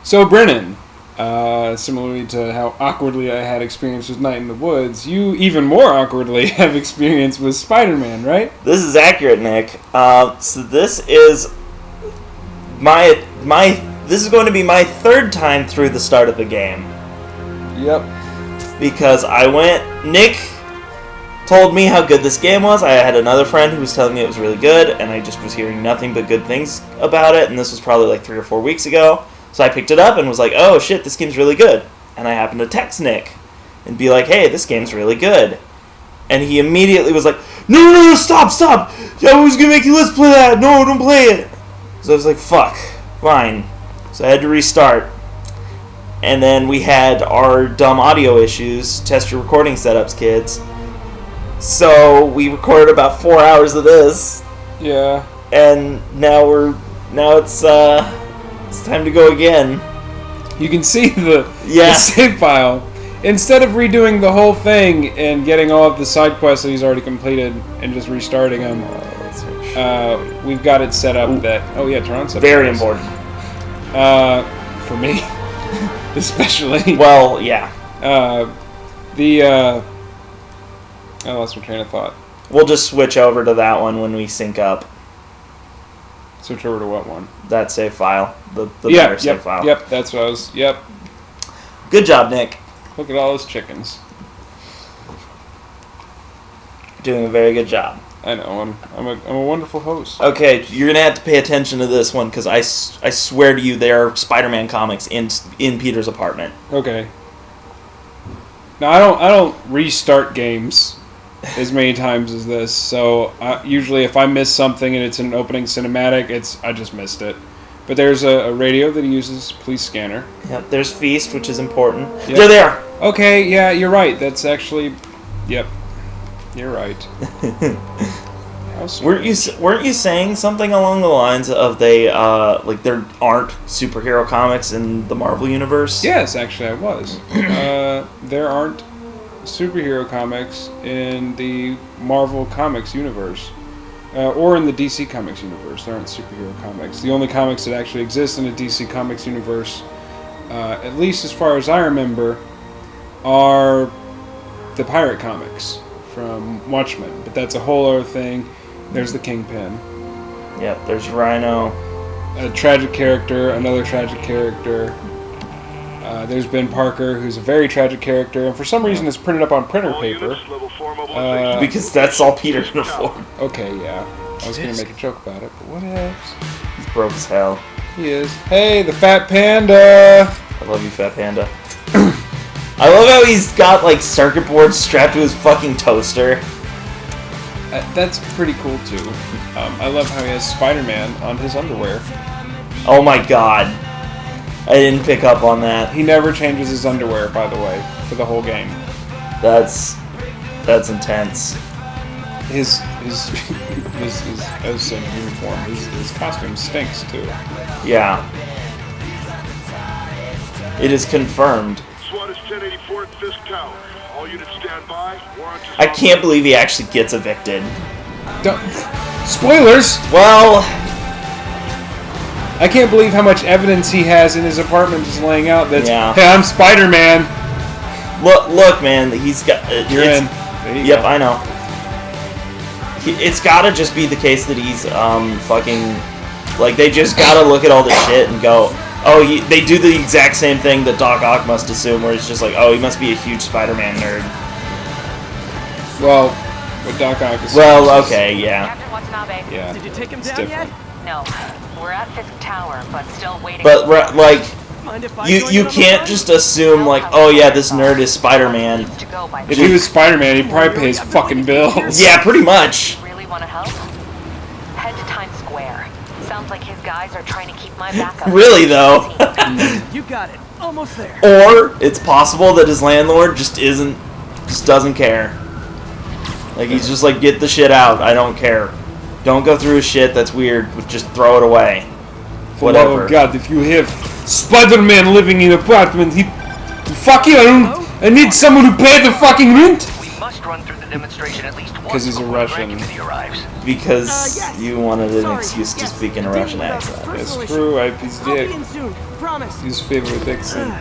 So, Brennan, similarly to how awkwardly I had experience with Night in the Woods, you even more awkwardly have experience with Spider-Man, right? This is accurate, Nick. So this is this is going to be my third time through the start of the game. Yep. Because Nick told me how good this game was. I had another friend who was telling me it was really good, and I just was hearing nothing but good things about it, and this was probably like 3 or 4 weeks ago. So I picked it up and was like, oh shit, this game's really good. And I happened to text Nick and be like, hey, this game's really good. And he immediately was like, no, stop. I was going to make you let's play that. No, don't play it. So I was like, fuck, fine. So I had to restart. And then we had our dumb audio issues. Test your recording setups, kids. So we recorded about 4 hours of this. Yeah. And now it's time to go again. You can see the save file. Instead of redoing the whole thing and getting all of the side quests that he's already completed and just restarting them, we've got it set up that... Oh yeah, Tron set up. Very important. For me. Especially. Well, yeah. I lost my train of thought. We'll just switch over to that one when we sync up. Switch over to what one? That save file. The better save file. Yep, that's what I was... Yep. Good job, Nick. Look at all those chickens. Doing a very good job. I know, I'm a wonderful host. Okay, you're going to have to pay attention to this one, because I swear to you there are Spider-Man comics in Peter's apartment. Okay. Now, I don't restart games as many times as this, so usually if I miss something and it's an opening cinematic, I just missed it. But there's a radio that uses police scanner. Yep, there's Feast, which is important. Yep. They're there! Okay, yeah, you're right. That's actually... Yep. You're right. Weren't you saying something along the lines of there aren't superhero comics in the Marvel universe? Yes, actually I was. There aren't superhero comics in the Marvel Comics universe. Or in the DC Comics universe. There aren't superhero comics. The only comics that actually exist in the DC Comics universe, at least as far as I remember, are the pirate comics from Watchmen. But that's a whole other thing. There's the Kingpin. Yep, there's Rhino. A tragic character, another tragic character. There's Ben Parker, who's a very tragic character, and for some reason it's printed up on printer paper. Because that's all Peter can afford. Okay, yeah. I was going to make a joke about it, but what else? He's broke as hell. He is. Hey, the Fat Panda! I love you, Fat Panda. I love how he's got, circuit boards strapped to his fucking toaster. That's pretty cool, too. I love how he has Spider-Man on his underwear. Oh my god. I didn't pick up on that. He never changes his underwear, by the way, for the whole game. That's intense. His uniform, his costume stinks, too. Yeah. It is confirmed. I can't believe he actually gets evicted. Spoilers! Well... I can't believe how much evidence he has in his apartment just laying out that's, hey, I'm Spider-Man! Look, man, he's got... You're in. There you go. I know. It's gotta just be the case that he's, they just gotta look at all this shit and go, oh, they do the exact same thing that Doc Ock must assume, where it's just like, oh, he must be a huge Spider-Man nerd. Well, what Doc Ock assumes. Well, okay, yeah. Captain Watanabe. Yeah. Did you take him It's down different. yet? No, we're at Fisk Tower, but still waiting. But, Mind if I you join on the can't ride? just assume, oh yeah, this nerd is Spider-Man. If he was Spider-Man, he'd probably pay his fucking bills. Yeah, pretty much. Really want to help? Head to Times Square. Sounds like his guys are trying to keep my back up. Really, though. You got it. Almost there. Or it's possible that his landlord just doesn't care. He's just like, get the shit out. I don't care. Don't go through his shit. That's weird. Just throw it away. Whatever. Oh God, if you have Spider-Man living in an apartment, I need someone to pay the fucking rent. We must run through the demonstration at least once 'cause he's a before Russian. the Grand Committee arrives. Because yes. you wanted an Sorry, excuse to yes, speak in a dealing Russian with a accent. That's personal true. He's issue. I'll dick. be in soon. Promise. His favorite Dixon.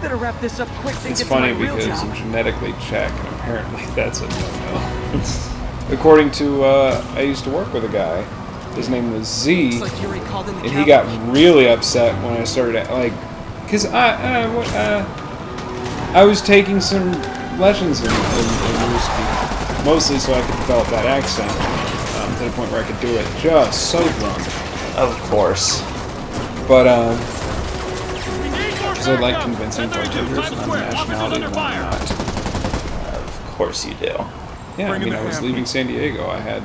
Better wrap this up quick and It's get funny to my real because job. I'm genetically Czech, and apparently that's a no-no. According to, I used to work with a guy. His name was Z, Looks like you already called in the and he got cavalry. really upset when I started, like, because I was taking some lessons in Ruski, mostly so I could develop that accent, to the point where I could do it just so drunk. Of course. But, because I like convincing bartenders that I'm a nationality and I'm not. Of course you do. Yeah, I mean, I was leaving San Diego. I had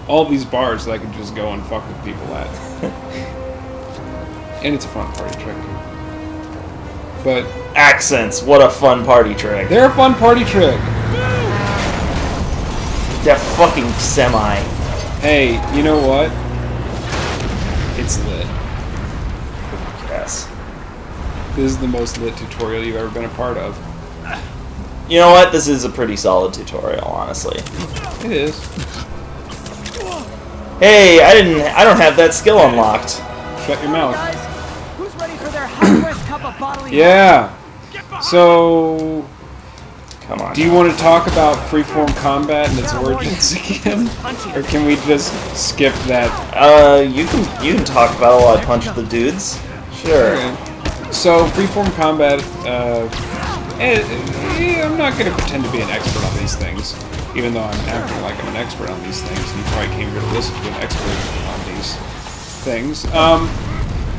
all these bars that I could just go and fuck with people at. And it's a fun party trick. But Accents, what a fun party trick. they're a fun party trick. That fucking semi. Hey, you know what? It's lit. Yes. This is the most lit tutorial you've ever been a part of. You know what? This is a pretty solid tutorial, honestly. It is. Hey, I don't have that skill unlocked. Shut your mouth. Guys, who's ready for their hot fresh cup of bodily Yeah. So, Come on. do you want to talk about freeform combat and its origins again? Or can we just skip that? You can talk about while I punch the dudes. Sure. Okay. So, freeform combat, I'm not going to pretend to be an expert on these things, even though I'm acting like I'm an expert on these things. You probably came here to listen to an expert on these things.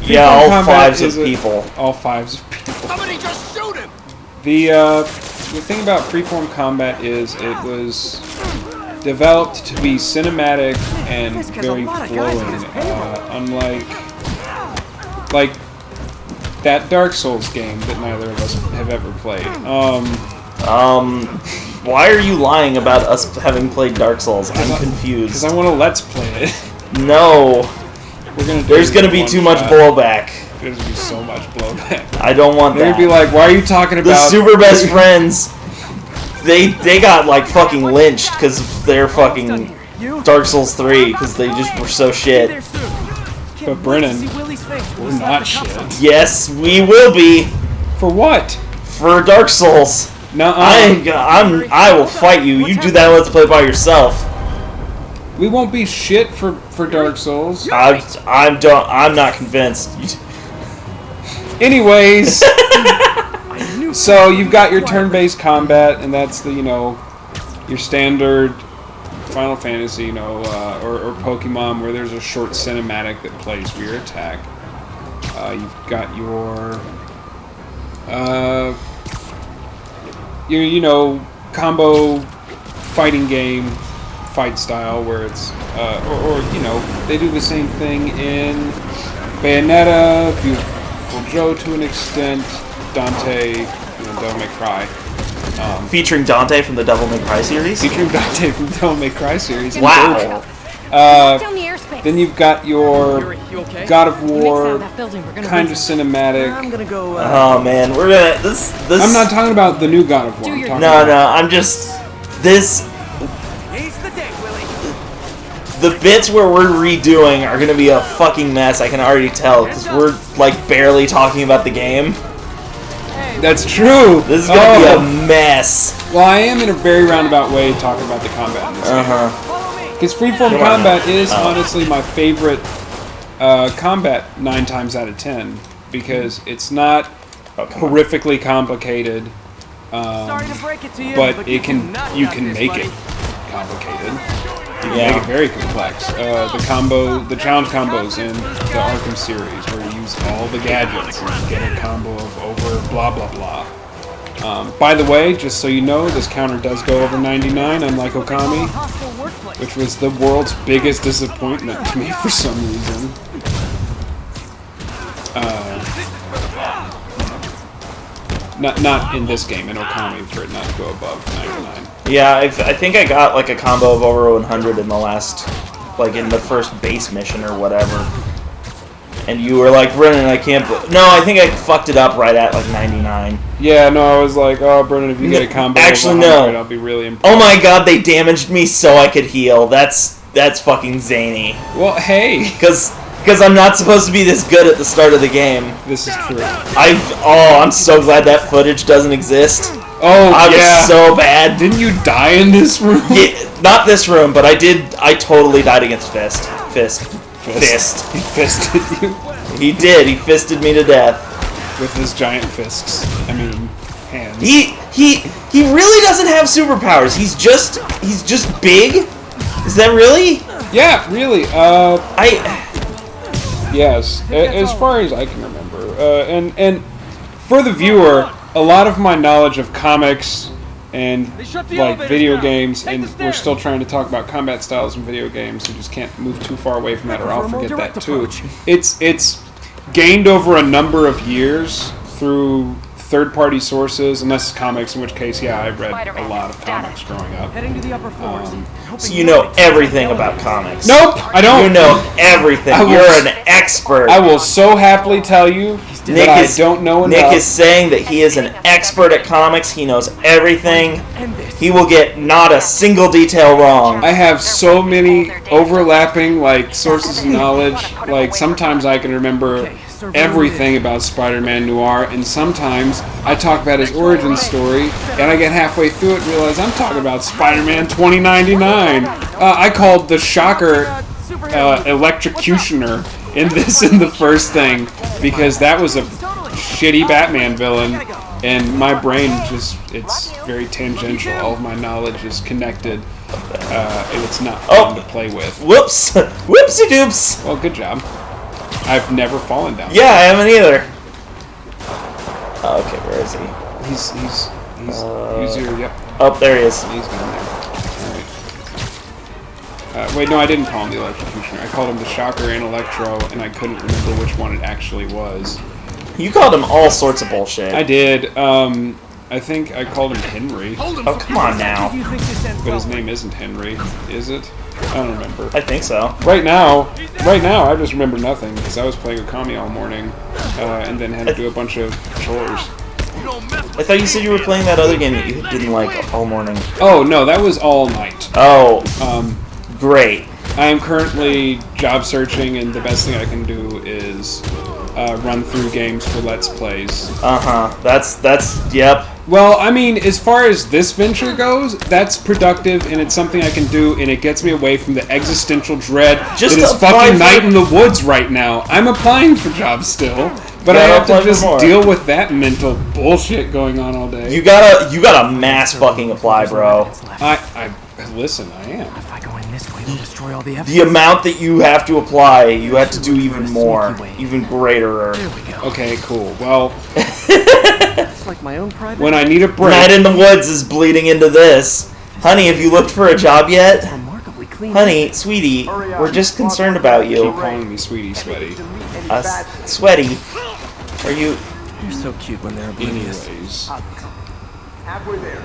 Yeah, all combat fives of is people. All fives of people. Somebody just shoot him! The thing about freeform combat is it was developed to be cinematic and This guy's a very lot of guys on flowing, his payroll. unlike that Dark Souls game that neither of us have ever played. Why are you lying about us having played Dark Souls? I'm confused. Because I want to let's play it. No. We're gonna do There's it gonna in be one too much shot. blowback. There's gonna be so much blowback. I don't want They're that. gonna be like, why are you talking The about super best friends, they got like fucking lynched because of their fucking Dark Souls 3 because they just were so shit. But Brennan, we're not shit. Yes, we will be For what? for Dark Souls. Nuh-uh. I will fight you. You do that let's play by yourself. We won't be shit for Dark Souls. I'm not convinced. Anyways, so you've got your turn-based combat, and that's the your standard Final Fantasy, or Pokemon, where there's a short cinematic that plays for your attack. You've got your combo fighting game fight style, where it's they do the same thing in Bayonetta, Beautiful Joe to an extent, Dante, Devil May Cry. Featuring Dante from the Devil May Cry series. Featuring Dante from the Devil May Cry series. Wow. Then you've got your You okay? God of War War kind of cinematic. I'm gonna go. Oh man, we're gonna this. I'm not talking about the new God of War. I'm talking No, about no, I'm just this. He's the day, Willie. The bits where we're redoing are gonna be a fucking mess. I can already tell because we're like barely talking about the game. That's true. This is gonna be a mess. Well, I am in a very roundabout way talking about the combat in this game. Follow me. Because freeform Come on combat now. is Oh. honestly my favorite combat 9 times out of 10 because it's not horrifically complicated, Sorry to break it to you, but you it can cannot you have can this, make buddy. it complicated. You can Yeah. make it very complex. The challenge combos in the Arkham series, where you use all the gadgets and get a combo of over blah blah blah. By the way, just so you know, this counter does go over 99, unlike Okami, Hostile workplace. which was the world's biggest disappointment to me for some reason. Not in this game, in Okami, for it not to go above 99. Yeah, I think I got like a combo of over 100 in the last, like in the first base mission or whatever. And you were like, Brennan, I can't. No, I think I fucked it up right at like 99. Yeah, no, I was like, oh, Brennan, if you get a combo Actually, of 100, no. I'll be really impressed. Oh my god, they damaged me so I could heal. That's That's fucking zany. Well, hey, Because I'm not supposed to be this good at the start of the game. this is true. I'm so glad that footage doesn't exist. Oh, I yeah. was so bad. Didn't you die in this room? Yeah, not this room, but I totally died against Fist. Fist. He fisted you He did. He fisted me to death. with his giant fists. I mean, hands. He really doesn't have superpowers. He's just big. Is that really? Yeah, really. Yes, as far as I can remember. And for the viewer, a lot of my knowledge of comics and like video games, and we're still trying to talk about combat styles in video games, so just can't move too far away from that or I'll forget that too. It's gained over a number of years through third-party sources, unless it's comics, in which case, yeah, I read a lot of comics growing up. Heading to the upper floors. So you know everything about comics. Nope, I don't. You know everything. You're an expert. I will so happily tell you that I don't know enough. Nick is saying that he is an expert at comics. He knows everything. He will get not a single detail wrong. I have so many overlapping like sources of knowledge. Like sometimes I can remember everything about Spider-Man Noir, and sometimes I talk about his origin story, and I get halfway through it and realize I'm talking about Spider-Man 2099. I called the Shocker Electrocutioner in the first thing because that was a shitty Batman villain, and my brain it's very tangential. All of my knowledge is connected, and it's not fun to play with. Whoops. Whoopsie doops. Well, good job. I've never fallen down. Yeah, I haven't either. Oh, okay, where is he? He's here, yep. Oh, there he is. He's down there. Alright. Wait, no, I didn't call him the Electrocutioner. I called him the Shocker and Electro, and I couldn't remember which one it actually was. You called him all sorts of bullshit. I did. I think I called him Henry. Oh, come on now. But his name isn't Henry, is it? I don't remember. I think so. Right now, I just remember nothing because I was playing Okami all morning, and then had to do a bunch of chores. I thought you said you were playing that other game that you didn't like all morning. Oh no, that was all night. Oh, great. I am currently job searching, and the best thing I can do is run through games for Let's Plays. That's yep. Well, I mean, as far as this venture goes, that's productive, and it's something I can do, and it gets me away from the existential dread Just that is apply fucking for- night in the woods right now. I'm applying for jobs still, but I Gotta have to apply for just more. deal with that mental bullshit going on all day. You gotta mass fucking apply, bro. Listen, I am. If I go in this way, we'll destroy all the evidence. The amount that you have to apply, you have to do even more, even greater. There we go. Okay, cool. Well, It's like my own private. when I need a break, Night in the Woods is bleeding into this. Honey, have you looked for a job yet? Remarkably clean. Honey, sweetie, we're just concerned about you. keep calling me Sweetie Sweaty. Sweaty. Are you... You're so cute when they're oblivious. Anyways. Halfway there.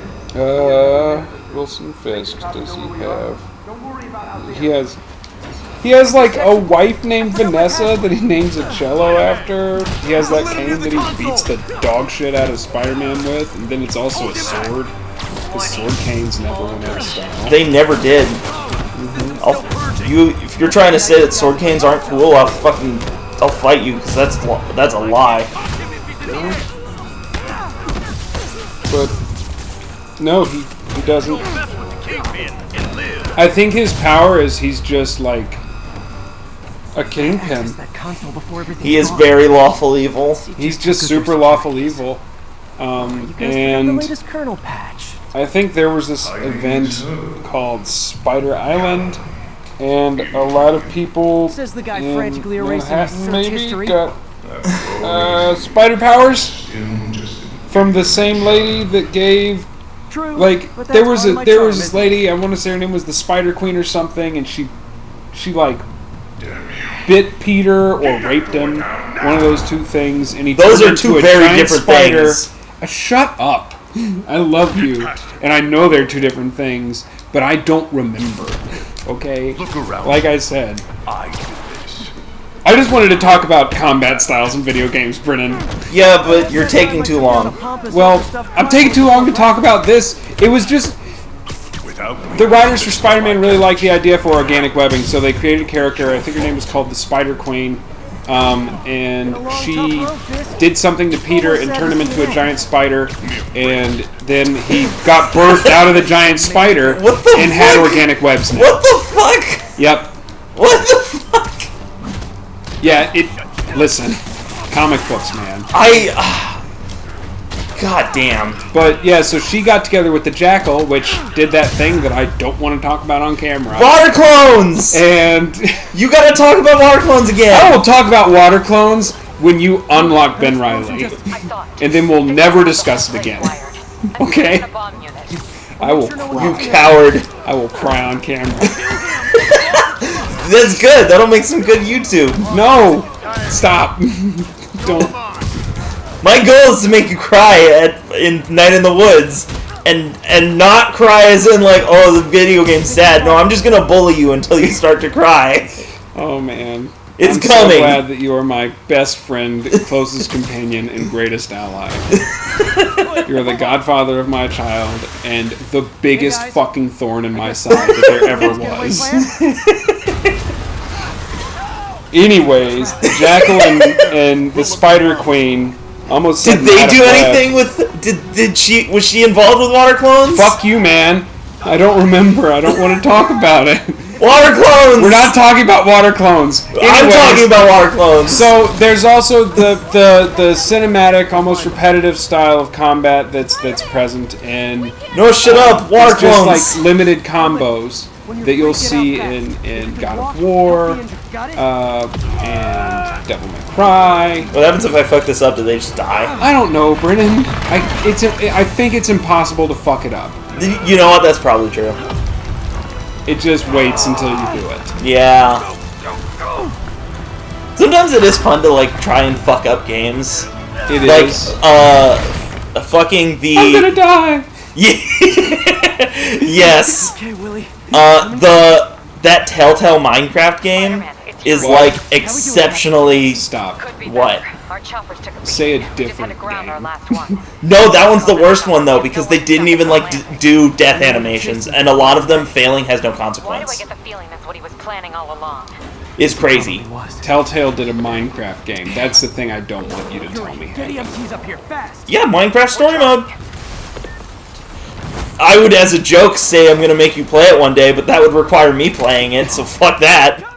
Wilson Fisk, does he have? He has like a wife named Vanessa that he names a cello after. He has that cane that he beats the dog shit out of Spider-Man with, and then it's also a sword. The sword canes never went out of style. They never did. If you're trying to say that sword canes aren't cool, I'll fight you, because that's a lie. But no, he doesn't. I think his power is he's just like a kingpin. That console before everything. He is very lawful evil. He's just super lawful evil. The And latest kernel patch. I think there was this event called Spider Island, and a lot of people Says the guy in frantically erasing his Manhattan search maybe history. got spider powers from the same lady that gave. True. Like but there that's was part of my there charm, was this isn't it? lady, I want to say her name was the Spider Queen or something, and she like bit Peter or raped him, one of those two things, and he Those turned are two into a very giant different spider. things. Shut up! I love you, and I know they're two different things, but I don't remember. Okay, Look around. like I said, I do this. I just wanted to talk about combat styles in video games, Brennan. Yeah, but you're taking too long. Well, I'm taking too long to talk about this. It was just The writers for Spider-Man really liked the idea for organic webbing, so they created a character. I think her name was called the Spider Queen, and she did something to Peter and turned him into a giant spider, and then he got birthed out of the giant spider and had organic webs now. What the fuck? Yep. What the fuck? Yeah, listen, comic books, man. God damn. But yeah, so she got together with the Jackal, which did that thing that I don't want to talk about on camera. Water clones! And You gotta talk about water clones again! I will talk about water clones when you unlock Ben Reilly. And then we'll never discuss it again. Okay? I will cry. You coward. I will cry on camera. That's good. That'll make some good YouTube. No! Stop. Don't. My goal is to make you cry in Night in the Woods, and not cry as in like, oh, the video game's sad. No, I'm just gonna bully you until you start to cry. Oh man. It's I'm coming. so glad that you are my best friend, closest companion, and greatest ally. You're the godfather of my child, and the biggest fucking thorn in my side that there ever was. Anyways, the Jackal and the Spider Queen almost Did they do anything with? Was she involved with water clones? Fuck you, man. I don't remember. I don't want to talk about it. Water clones. We're not talking about water clones. I'm talking about water clones. So there's also the cinematic, almost repetitive style of combat that's present in. No, shut up. Water it's clones. just like limited combos that you'll see in God of War and Devil May Cry. What happens if I fuck this up? Do they just die? I don't know, Brennan. I think it's impossible to fuck it up. You know what? That's probably true. It just waits until you do it. Yeah. Sometimes it is fun to like try and fuck up games. It like, is. Fucking the. I'm gonna die. Yes. Okay, Willie. That Telltale Minecraft game is like exceptionally. Stop. What? Say a different game. No, that one's the worst one though because they didn't even like do death animations, and a lot of them failing has no Why do I consequence. get the feeling that's what he was planning all along? It's crazy. Telltale did a Minecraft game. That's the thing I don't want you to tell me. Get EMTs up here fast. Yeah, Minecraft story mode. I would, as a joke, say I'm gonna make you play it one day, but that would require me playing it, so fuck that.